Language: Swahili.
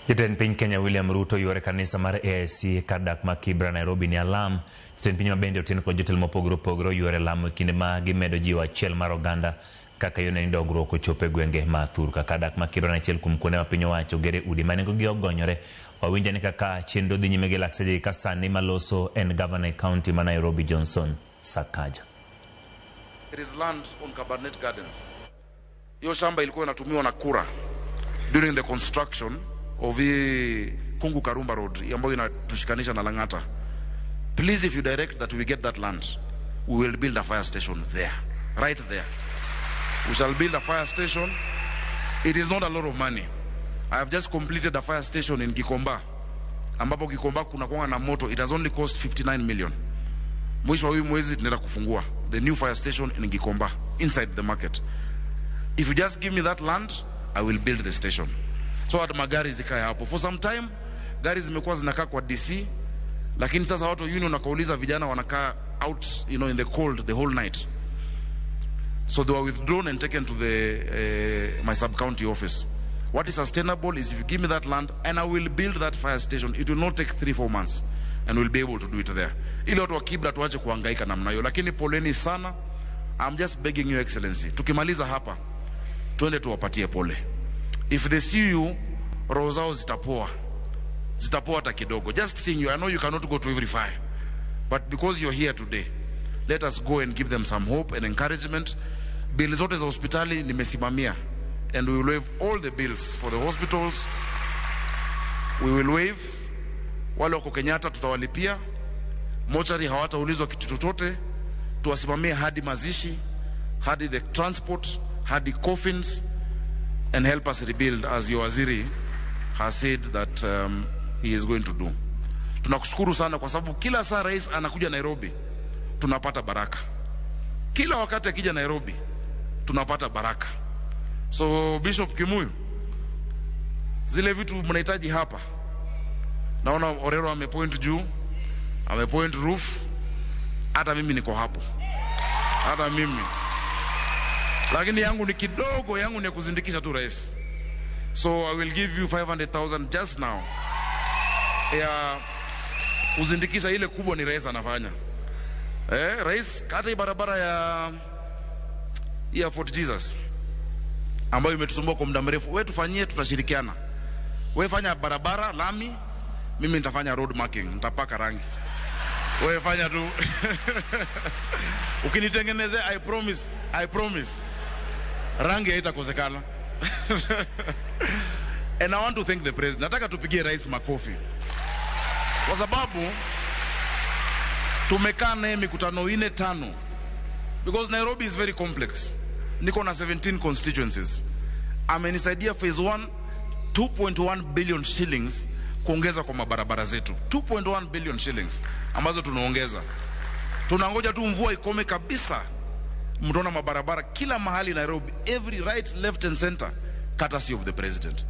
Jatend piny Kenya William Ruto yore kanisa mar AIC kadak ma Kibra Nairobi ni alam. Jatend piny mabende otin kod jotelo mopogore opogore yore lamo kinde ma gimedo jiwo achiel mar oganda kaka yone ni dongruok ochopo e gwenge ma Thurka. Kadak ma Kibra na achiel kuom kuonde ma piny owacho gere udi ma nengogi ogonyore. Wawinja ni kaka chenro dhi nyime gi lakseche ka sani maloso en Governor County ma Nairobi Johnson Sakaja. It is land on Cabernet Gardens. Hiyo shamba ilikuwa inatumiwa na kura during the construction of the Kungu Karumba Road ambayo inatushikanisha na Langata. Please, if you direct that we get that land, we will build a fire station there, right there. We shall build a fire station. It is not a lot of money. I have just completed a fire station in Gikomba. Ambapo Gikomba kuna kuanga na moto. It has only cost 59 million. Mwisho wa hii mwezi tunaenda kufungua the new fire station in Gikomba inside the market. If you just give me that land, I will build the station. So at magari zikae hapo. For some time, gari zimekuwa zinakaa kwa DC, lakini sasa watu union wakauliza vijana wanakaa out, in the cold the whole night. So they were withdrawn and taken to my sub-county office. What is sustainable is if you give me that land and I will build that fire station. It will not take 3-4 months and we'll be able to do it there. Ili watu wa Kibra tuache kuhangaika namna hiyo. Lakini poleni sana. I'm just begging you excellency. Tukimaliza hapa, tuende tuwapatie pole. If they see you, roho zao zitapoa. Zitapoa hata kidogo. Just seeing you, I know you cannot go to every fire. But because you're here today, let us go and give them some hope and encouragement. Bills zote za hospitali nimesimamia. And we will waive all the bills for the hospitals. We will waive. Wale wako Kenyatta tutawalipia. Mochari hawataulizwa kitu chochote. Tuwasimamie hadi mazishi, hadi the transport, hadi coffins, and help us rebuild as your waziri has said that he is going to do. Tunakushukuru sana kwa sababu kila saa rais anakuja Nairobi tunapata baraka. Kila wakati akija Nairobi tunapata baraka. So Bishop Kimuyu, zile vitu mnahitaji hapa. Naona Orero amepoint juu, amepoint roof. Hata mimi niko hapo. Hata mimi. Lakini yangu ni kidogo, yangu ni kuzindikisha tu rais. So I will give you 500,000 just now. Ya kuzindikisha ile kubwa ni rais anafanya. Rais hata hii barabara ya Fort Jesus ambayo imetusumbua kwa muda mrefu, wewe tufanyie, tutashirikiana. Wewe fanya barabara lami, mimi nitafanya road marking, nitapaka rangi. Wewe fanya tu. Ukinitengenezea, I promise. Rangi haitakosekana. And I want to thank the president. Nataka tupigie rais makofi. Kwa sababu tumekaa naye mikutano 4-5. Because Nairobi is very complex. Niko na 17 constituencies. Amenisaidia phase 1 2.1 billion shillings kuongeza kwa mabarabara zetu. 2.1 billion shillings ambazo tunaongeza. Tunangoja tu mvua ikome kabisa. Mtaona mabarabara kila mahali Nairobi, every right, left and center, courtesy of the president.